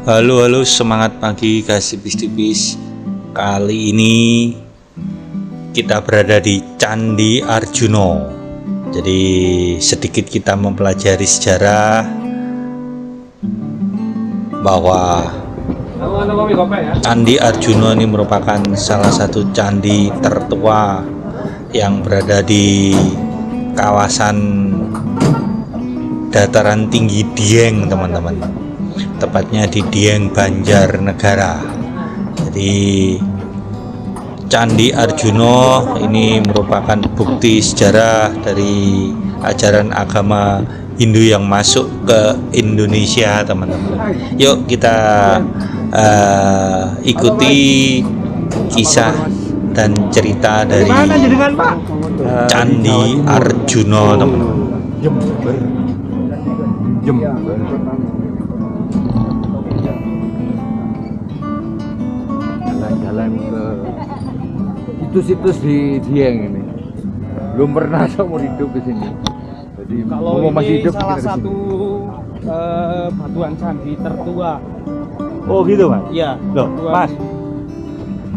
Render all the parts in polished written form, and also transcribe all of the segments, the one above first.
Halo, semangat pagi kasih tipis. Kali ini kita berada di Candi Arjuna. Jadi sedikit kita mempelajari sejarah bahwa Candi Arjuna ini merupakan salah satu candi tertua yang berada di kawasan dataran tinggi Dieng, teman-teman. Tepatnya di Dieng, Banjarnegara. Jadi Candi Arjuna ini merupakan bukti sejarah dari ajaran agama Hindu yang masuk ke Indonesia, teman-teman. Yuk kita ikuti kisah dan cerita dari Candi Arjuna, teman-teman. Jember. Jalan-jalan ke situs-situs di Dieng ini. Belum pernah seumur hidup di sini. Jadi kalau masih ini hidup salah kita satu batuan candi tertua. Oh gitu Mas? Iya. Loh, tertua Mas, di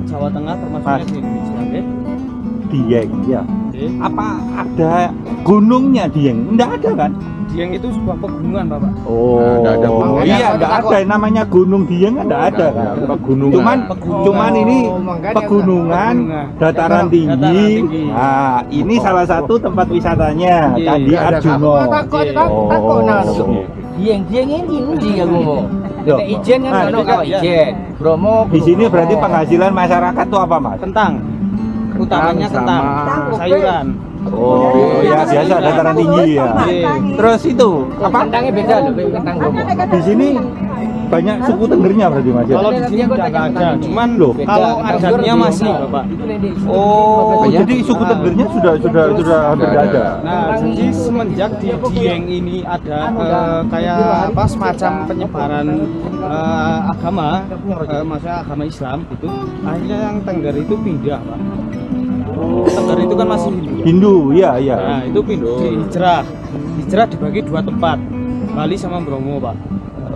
Jawa Tengah termasuknya Mas. di Indonesia. Oke? Dieng, ya. Oke. Apa ada gunungnya Dieng? Enggak ada kan? Dieng itu sebuah pegunungan, Bapak. Oh, Nggak ada gunung. iya enggak ada. Namanya Gunung Dieng enggak ada kan? Pegunungan. Cuman ini makanya pegunungan, pegunungan. dataran Dataran tinggi. tinggi. Nah, ini salah satu tempat wisatanya, Iya. Candi Nggak ada Arjuna. Oh. Dieng ini undi ya ngomong. Loh, Nek ijen kan Mas, ono kawak ijen. Bromo. di sini berarti penghasilan masyarakat tuh apa, Mas? Kentang. Utamanya Kentang kentang, sama sayuran. Oh, ya biasa dataran tinggi ya. Iya. Terus itu apa? Kentangnya beda loh, kentang Bromo. Di sini banyak suku Tenggernya berarti Mas ya? Kalau di sini udah nggak ada, cuman Loh, kalau adatnya masih, Bapak. Oh, jadi suku Tenggernya sudah hampir nggak ada. Nah, jadi semenjak di Dieng ini ada kayak apa semacam penyebaran agama, maksudnya agama Islam itu, akhirnya yang Tengger itu pindah, Pak. Tengger itu kan masih Hindu. Hindu, iya. Nah, itu pindah hijrah dibagi dua tempat, Bali sama Bromo, Pak.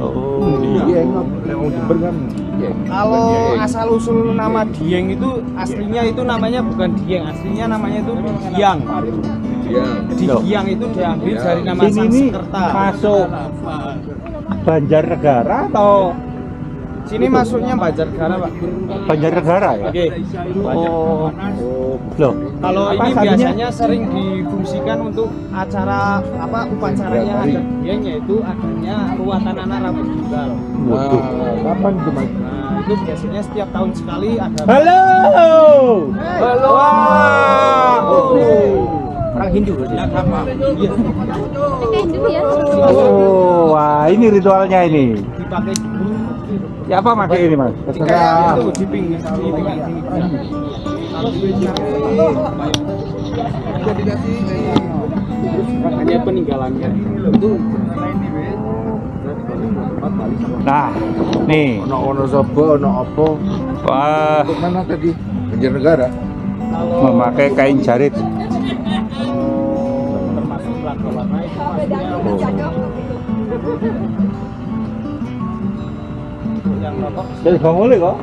Oh, Dieng, yang Jember kan Dieng. Kalau asal usul nama Dieng itu aslinya itu namanya bukan Dieng, aslinya namanya itu Diang. Dieng. Diang itu diambil Ya. dari nama Sini ini Sanskerta. masuk Banjarnegara atau Sini masuknya Banjarnegara, Pak. Banjarnegara ya? Oke. Oh, loh. Kalau Apa ini sandinya? biasanya sering difungsikan untuk acara apa upacaranya adat Dieng, yaitu adanya ruatan anak rambut tunggal. Waduh. Kapan itu Mas? Nah, itu biasanya setiap tahun sekali ada. Halo. Halo. Orang Hindu berarti. Iya, Hindu ya. Oh, wah ini ritualnya ini. dipakai dulu. Ya apa pakai ini Mas? Kayak itu di pinggir sini. Hanya peninggalannya. Nah, nih. Ono sobo, ono apa? Wah, Untuk mana tadi? Banjarnegara. memakai kain jarit. Termasuk pelaku warna itu pastinya yang rokok. Jadi nggak boleh kok?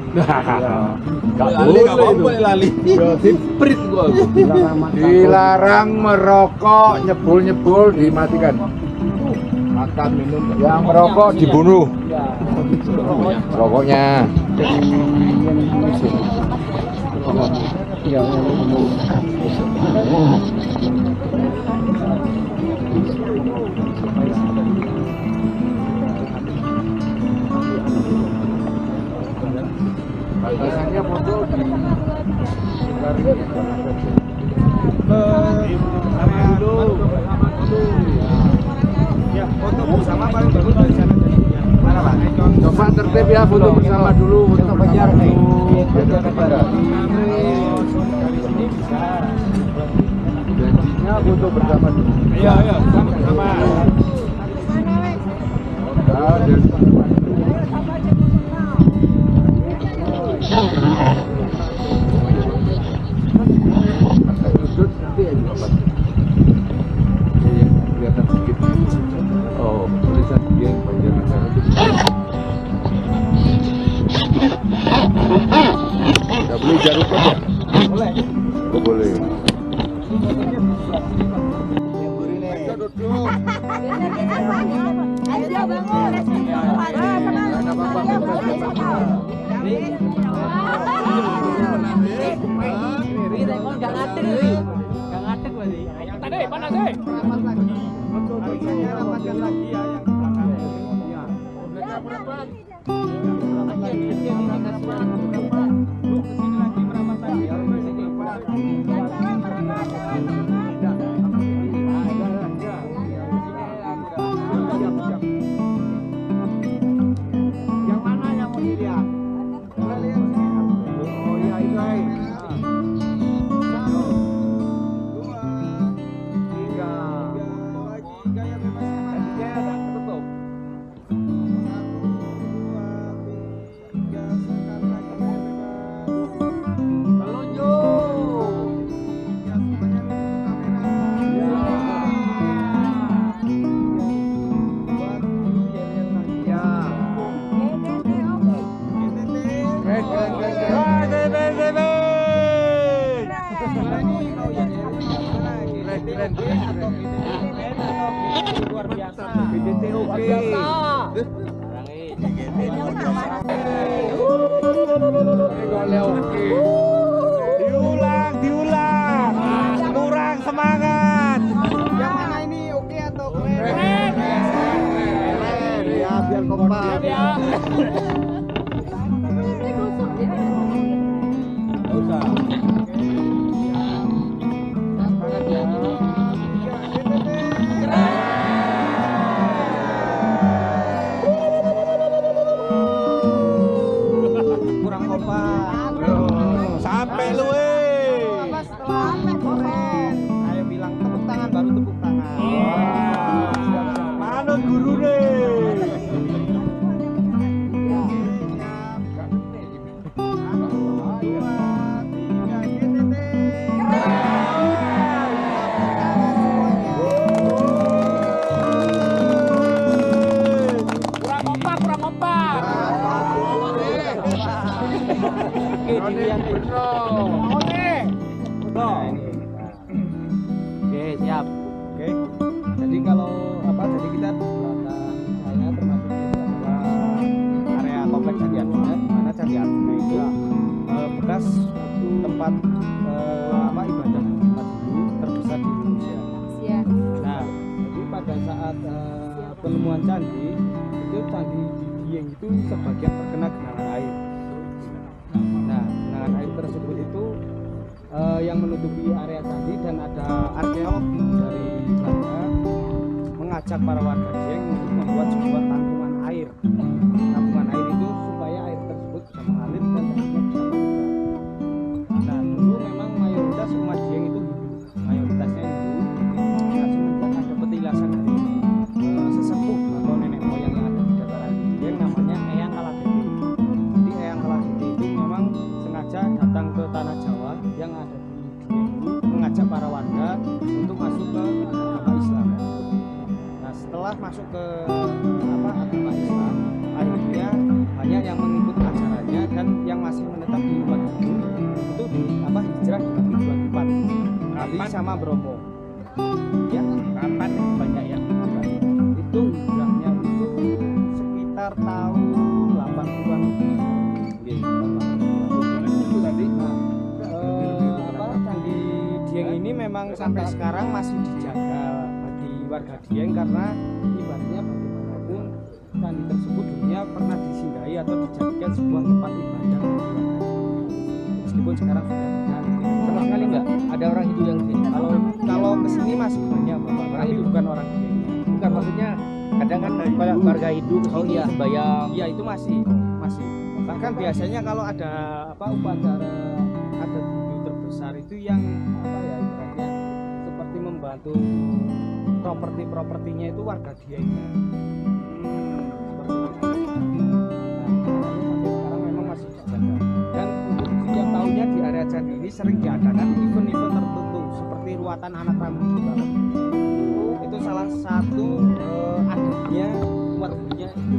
Gak boleh lali. Diprit gua. Dilarang merokok, nyebul dimatikan. Makan minum. Yang merokok dibunuh. Rokoknya. Batasannya foto di Ya, foto bersama paling bagus dari sana. Mana, Pak? coba tertib ya, foto bersama dulu, foto bersama dulu. Dari sini bisa. Janjinya foto bersama dulu. Iya, sama-sama. Nah, dan kelihatan sedikit. Oh, tulisan Dieng Banjarnegara itu. Ayo bangun. Rapatkan lagi ya yang Bu, kesini lagi merapat lagi ya. Yang mana yang mau dilihat? Oh iya itu. Satu, dua, tiga. Gaya bebas. Gaya tutup. Satu, dua, tiga. Sekali lagi gaya bebas. Telunjuk. Ya, semuanya lihat kamera. Ya. Buat dulu ya lihat lagi ya. Luar biasa. Diulang. Kurang semangat. Yang mana ini oke atau keren? Ya biar kompak. Usah. Kurang kompak. Sampai lu. Apa setelah keren? Ayo bilang tepuk tangan baru tepuk tangan. Manut guru deh. Oke, siap. Oke. Jadi kalau jadi kita saya termasuk itu adalah area kompleks Candi Arjuna, di mana Candi Arjuna itu bekas tempat ibadah umat Hindu terbesar di Indonesia. Nah, jadi pada saat penemuan candi itu candi di Dieng itu sebagian terkena genangan air. Nah, genangan air tersebut itu yang menutupi area candi dan ada arkeolog dari Belanda mengajak para warga Dieng untuk membuat sebuah tampungan air. Tampungan air itu supaya air tersebut bisa mengalir dan akhirnya bisa terbuka. Nah, dulu memang mayoritas umat Dieng itu Hindu, mayoritasnya Hindu. Nah, semenjak ada petilasan dari sesepuh atau nenek moyang yang ada di dataran Dieng namanya Eyang Kaladeti. Jadi Eyang Kaladeti itu memang sengaja datang ke tanah Jawa yang ada di Dieng ini mengajak para warga untuk masuk ke agama Islam. Nah, setelah masuk ke agama Islam, akhirnya banyak yang mengikuti ajarannya dan yang masih menetap di umat Hindu itu hijrah dibagi dua tempat, Nabi sama Bromo. Ya, kapan banyak yang hijrah? Itu hijrahnya itu sekitar tahun 80-an. Itu tadi. Candi Dieng ini memang sampai sekarang masih dijaga bagi warga Dieng karena ibaratnya bagaimanapun candi tersebut dulunya pernah disinggahi atau dijadikan sebuah tempat ibadah. Meskipun sekarang sudah tidak. Sama sekali enggak ada orang Hindu yang sini. Kalau kesini masih banyak bapak, tapi bukan orang Dieng. Bukan, maksudnya kadang kan warga Hindu kesini sembayang. Iya, itu masih. Bahkan biasanya kalau ada upacara adat Hindu terbesar itu yang ibaratnya seperti membantu propertinya itu warga Dieng. Seperti itu. Nah, sampai sekarang memang masih dijaga. Dan untuk setiap tahunnya di area candi ini sering diadakan event-event tertentu seperti ruatan anak rambut juga. Itu salah satu adatnya umat Hindunya itu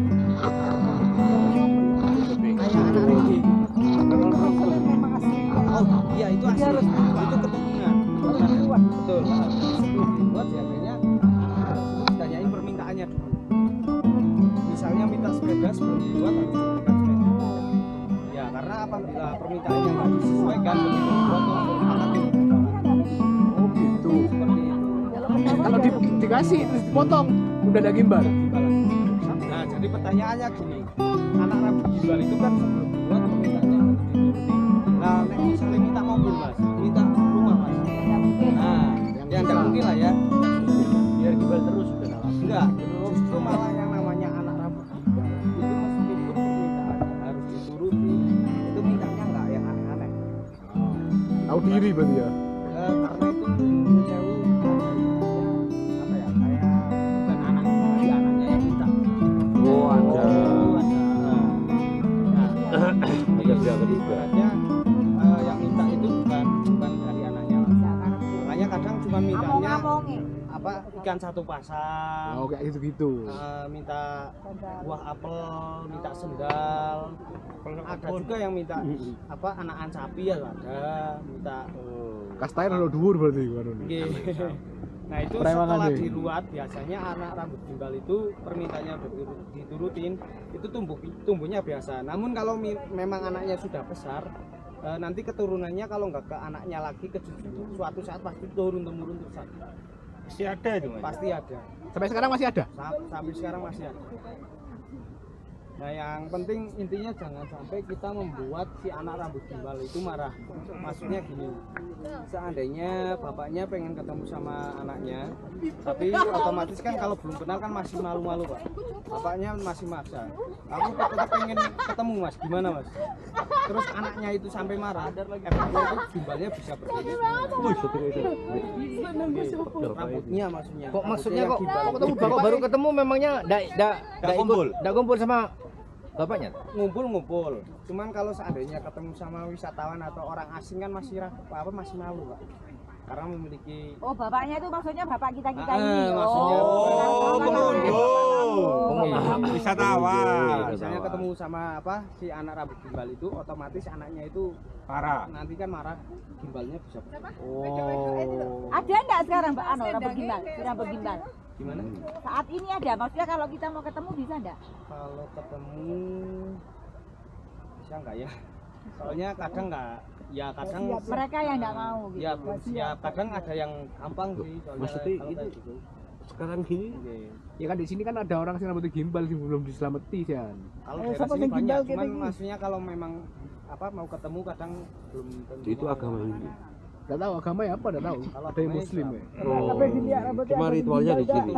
kayak anak reggae. Oh iya, itu asli. Itu keturunan. dibuat. Betul. Sebelum dibuat biasanya ditanyain permintaannya dulu. Misalnya minta sepeda sebelum dibuat harus diberikan sepeda. Ya karena apabila permintaannya nggak disesuaikan begitu dipotong akan diberikan. Oh gitu. Seperti itu. Kalau dikasih terus dipotong udah ada gimbal. Nah jadi pertanyaannya gini, anak rambut gimbal itu kan sebelum dibuat permintaannya harus dituruti. Nah nek misalnya minta mobil mas, minta rumah mas. Nah yang nggak mungkin lah ya. Biar gimbal terus udah nalar. Enggak, justru malah yang namanya anak rambut gimbal itu meskipun permintaannya harus dituruti, itu mintanya enggak yang aneh-aneh. Tahu diri berarti ya. Karena itu jauh apa ya, kayak bukan anak, tapi anaknya yang minta. Oh, ada. Ada pihak ketiga. Yang minta itu bukan dari anaknya. Makanya kadang cuma mintanya apa ikan satu pasang. Oh kayak gitu-gitu. Minta buah apel, minta sendal. Ada juga yang minta apa anakan sapi ya ada, minta Kastain lo dhuwur berarti kan. Nggih. Nah itu Prewangan setelah deh. diruat biasanya anak rambut gimbal itu permintaannya diturutin itu tumbuhnya biasa. Namun kalau memang anaknya sudah besar nanti keturunannya kalau nggak ke anaknya lagi ke cucu suatu saat pasti turun temurun terus ada. Masih ada itu mas. Pasti ada. Sampai sekarang masih ada. Sampai sekarang masih ada. Nah yang penting intinya jangan sampai kita membuat si anak rambut gimbal itu marah. Maksudnya gini, seandainya bapaknya pengen ketemu sama anaknya, tapi otomatis kan kalau belum kenal kan masih malu-malu pak. Bapaknya masih maksa. Aku tetap pengen ketemu mas, gimana mas? Terus anaknya itu sampai marah, efeknya itu gimbalnya bisa berdiri. Rambutnya maksudnya. Kok maksudnya Rambutnya kok yang gimbal. ketemu bapak baru ketemu memangnya ndak kumpul sama bapaknya? Ngumpul. Cuman kalau seandainya ketemu sama wisatawan atau orang asing kan masih masih malu, Pak. Karena memiliki Oh, bapaknya itu maksudnya bapak kita-kita ini. maksudnya Wisatawan. misalnya ketemu sama si anak rambut gimbal itu otomatis anaknya itu Parah. nanti kan marah, gimbalnya bisa. Ada enggak sekarang Mbak rambut gimbal? Rambut gimbal. Gimana? Saat ini ada. Maksudnya kalau kita mau ketemu bisa enggak? Kalau ketemu bisa enggak ya? Soalnya kadang enggak, ya kadang Mereka yang enggak mau gitu. ya kadang ada yang gampang sih soalnya Maksudnya kalau kayak gitu. Sekarang gini. Oke. Ya kan di sini kan ada orang sing rambutnya gimbal sih belum diselamati sih kan. Kalau daerah sini banyak, cuman maksudnya kalau memang mau ketemu kadang belum tentu. Itu agama Hindu. Enggak tahu agamanya apa, enggak tahu. Kalau Ada yang agamanya muslim Islam. ya. Oh. Cuma ritualnya di sini.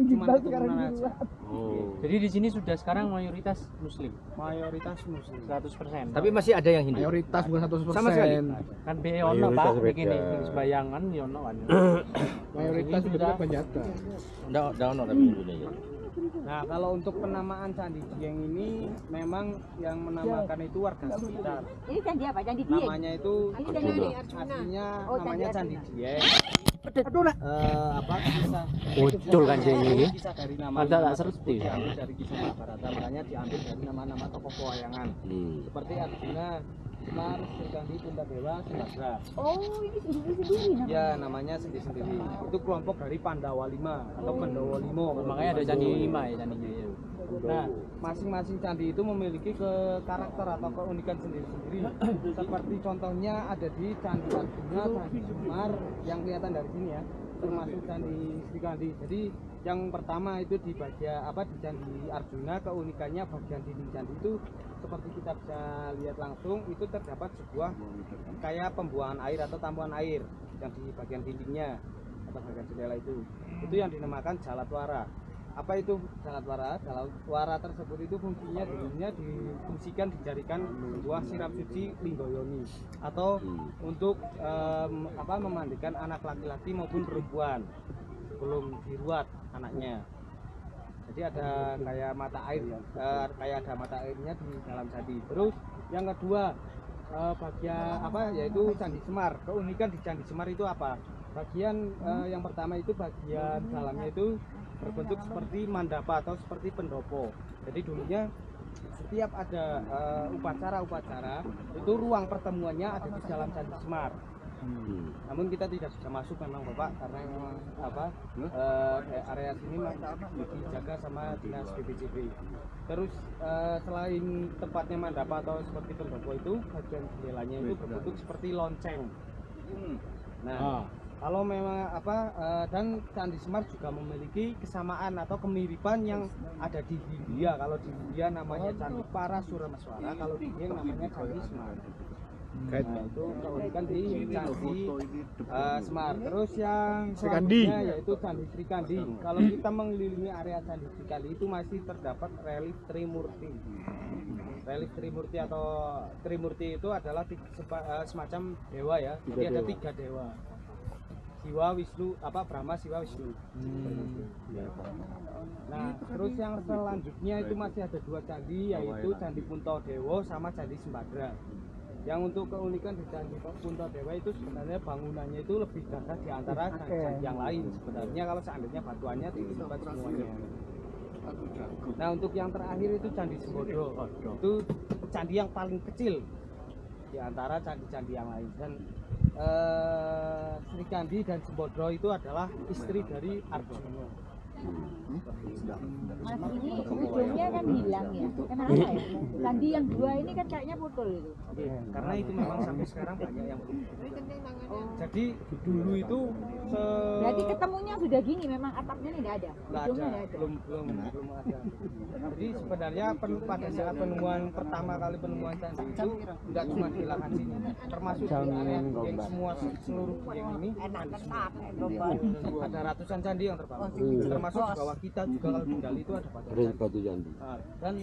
Cuma keturunan aja. Oh. Jadi di sini sudah sekarang mayoritas muslim, Mayoritas muslim. 100%. Tapi masih ada yang Hindu. Mayoritas bukan 100%. Sama sekali. Kan be ono Mayoritas Pak, beda. begini sembayangan yo ono kan. Mayoritas Ini sudah sudah- kebanyakan. Enggak ono tapi Indonesia. Nah, kalau untuk penamaan Candi Dieng ini memang yang menamakan itu warga sekitar. Ini candi apa? Candi Dieng. Namanya itu Ini candi aslinya Oh, namanya Candi Candi Dieng. Aduh nak. Kisah Muncul kan sih ini. kisah dari Ada nama tak serti. diambil dari kisah Mahabharata, makanya diambil dari nama-nama tokoh pewayangan seperti Arjuna, Semar, Sukandi, Puntadewa, Sumbadra. Oh, ini sendiri-sendiri namanya. Ya namanya sendiri-sendiri. Itu kelompok dari Pandawa Lima atau Pandawa Limo. Makanya ada candi 5 ya candinya ya. Nah, masing-masing candi itu memiliki karakter atau keunikan sendiri-sendiri. Seperti contohnya ada di Candi Arjuna, Candi Semar yang kelihatan dari sini ya, termasuk Candi Srikandi. Jadi yang pertama itu di bagian di Candi Arjuna, keunikannya bagian dinding candi itu seperti kita bisa lihat langsung itu terdapat sebuah kayak pembuangan air atau tampungan air yang di bagian dindingnya atau bagian jendela itu. Itu yang dinamakan Jalatwara. Apa itu Jalatwara? Jalatwara tersebut itu fungsinya dulunya difungsikan dijadikan sebuah sirap suci Linggoyoni atau untuk memandikan anak laki-laki maupun perempuan sebelum diruat anaknya. Jadi ada kayak mata air kayak ada mata airnya di dalam candi. Terus yang kedua bagian yaitu Candi Semar. Keunikan di Candi Semar itu apa? Bagian yang pertama itu bagian dalamnya itu berbentuk seperti mandapa atau seperti pendopo. Jadi dulunya setiap ada upacara-upacara itu ruang pertemuannya ada di dalam Candi Semar. Namun kita tidak bisa masuk memang Bapak karena memang area sini dijaga sama dinas BPJB. Terus selain tempatnya mandapa atau seperti pendopo itu, bagian jendelanya itu berbentuk seperti lonceng. Nah, kalau memang dan Candi Semar juga memiliki kesamaan atau kemiripan yang ada di Hindia. Kalau di Hindia namanya Candi Parasurameswara, kalau di Dieng namanya Candi Semar. Nah, itu keunikan di Candi Semar. Terus yang selanjutnya yaitu Candi Sri Kandi. Kalau kita mengelilingi area Candi Sri Kandi itu masih terdapat relief Trimurti. Relief Trimurti atau Trimurti itu adalah semacam dewa ya. Jadi ada 3 dewa. Siwa, Wisnu, Brahma, Siwa, Wisnu. Nah, terus yang selanjutnya itu masih ada 2 candi, yaitu Candi Puntadewa sama Candi Sembadra. Yang untuk keunikan di Candi Puntadewa itu sebenarnya bangunannya itu lebih gagah di antara candi yang lain. Sebenarnya kalau seandainya batuannya ditempat semuanya. Nah, untuk yang terakhir itu Candi Sembodro. Itu candi yang paling kecil di antara candi-candi yang lain. Dan Sri Kandi dan Sembodro itu adalah istri dari Arjuna. Mas ini ujungnya kan hilang ya. Kenapa ya? Candi yang 2 ini kan kayaknya putul itu. Karena itu memang sampai sekarang banyak yang putul. Jadi dulu itu Berarti ketemunya sudah gini, memang atapnya ini nggak ada. nggak Ujungnya ada, nggak ada. belum ada. Jadi sebenarnya pada saat pertama kali penemuan candi itu tidak cuma di lahan sini, termasuk di area yang seluruh yang ini ada ratusan candi yang terbangun. Termasuk di bawah kita juga kalau di Gali itu ada batu candi. Dan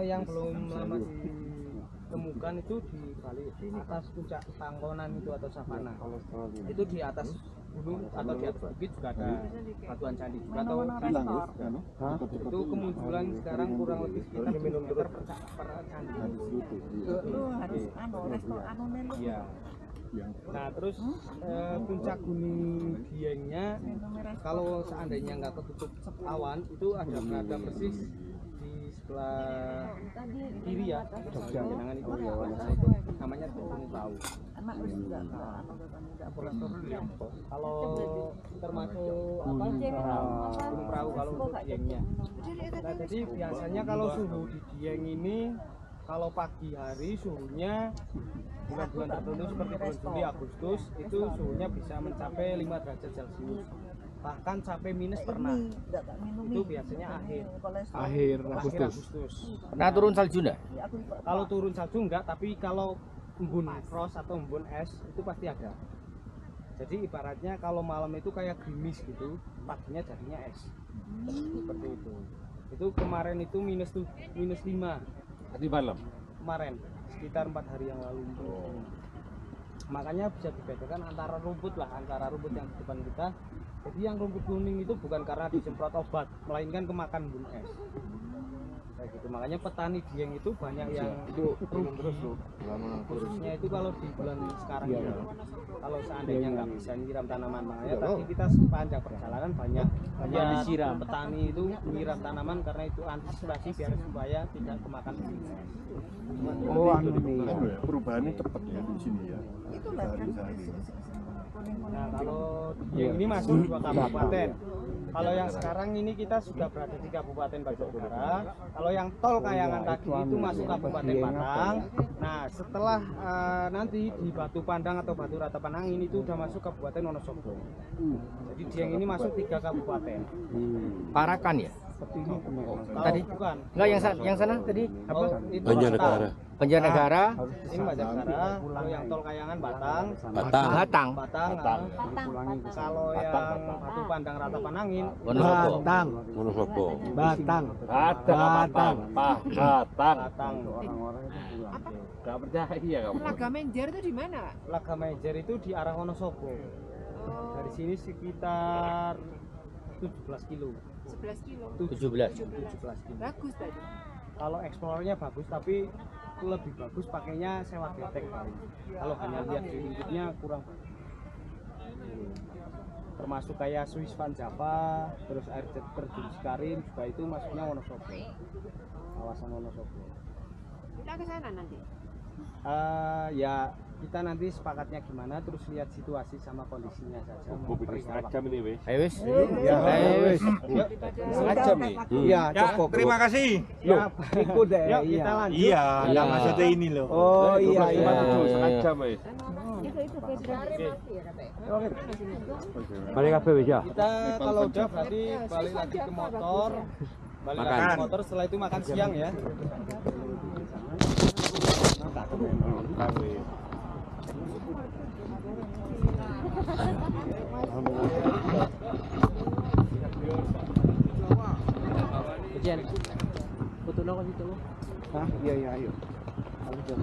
yang belum lama ditemukan itu di balik atas puncak Tangkonan itu atau Savana. Itu di atas gunung atau di atas bukit juga ada batuan candi juga atau candi. Itu kemunculan sekarang kurang lebih sekitar 1 meter per candi. Iya. Nah, terus puncak gunung Diengnya kalau seandainya nggak ketutup awan itu berada persis di sebelah kiri ya, jangan itu namanya Gunung Perahu. Kalau termasuk Gunung Perahu kalau untuk Diengnya. Nah, jadi biasanya kalau suhu di Dieng ini kalau pagi hari suhunya bulan-bulan tertentu seperti bulan Juli, Agustus itu suhunya bisa mencapai 5 derajat Celcius, bahkan sampai minus pernah. Itu biasanya akhir Agustus. Pernah turun salju enggak? Kalau turun salju enggak, tapi kalau embun frost atau embun es itu pasti ada. Jadi ibaratnya kalau malam itu kayak gerimis gitu, paginya jadinya es. Seperti itu. Itu kemarin itu minus 5 Tadi malam. kemarin sekitar 4 hari yang lalu. Makanya bisa dibedakan antara rumput yang di depan kita. Jadi yang rumput kuning itu bukan karena disemprot obat, melainkan kemakan embun es. Kayak gitu. Makanya petani Dieng itu banyak yang rugi. Khususnya itu kalau di bulan sekarang ini. Kalau seandainya nggak bisa nyiram tanaman, makanya tadi kita sepanjang perjalanan banyak disiram. Petani itu nyiram tanaman karena itu antisipasi biar supaya tidak kemakan embun es. Perubahannya cepat ya di sini ya. Nah, kalau Dieng ini masuk 2 kabupaten. Kalau yang sekarang ini kita sudah berada di Kabupaten Banjarnegara. Kalau yang tol Kayangan tadi itu masuk Kabupaten Batang. Nah, setelah nanti di Batu Pandang atau Batu Ratapan Angin itu udah masuk Kabupaten Wonosobo. Jadi Dieng ini masuk 3 kabupaten. Parakan ya? Tadi bukan. Enggak yang sana tadi apa? Itu Banjarnegara. Banjarnegara. Ini Banjarnegara. Kalau yang tol Kayangan Batang. Batang. Kalau yang Batu Pandang Ratapan Angin Wonosobo. Batang. Enggak percaya kamu. Laga Menjer itu di mana? Laga Menjer itu di arah Wonosobo. Dari sini sekitar 17 kilo. 11 kilo. 17. 17 kilo. Bagus tadi. Kalau eksplornya bagus, tapi lebih bagus pakainya sewa getek paling. Kalau hanya lihat di lingkupnya kurang bagus. Termasuk kayak Swiss Van Java, terus air terjun Sekarin juga itu masuknya Wonosobo. Kawasan Wonosobo. Kita ke sana nanti. Ya kita nanti sepakatnya gimana, terus lihat situasi sama kondisinya saja. ini wes. Ayo wis. Ya, Ayo wis. setengah jam nih. Iya, cukup. Terima kasih. Ya, ikut deh. Yuk, kita lanjut. Iya, nggak maksudnya ini loh. Oh iya, iya. Setengah jam wes. Itu federasi mati ya katanya. Balik kabeh wis ya. Kita kalau udah berarti balik lagi ke motor. Balik lagi ke motor, setelah itu makan siang ya. Jen. Foto lo kan itu lo. Hah? Iya, iya, ayo. Aku jam.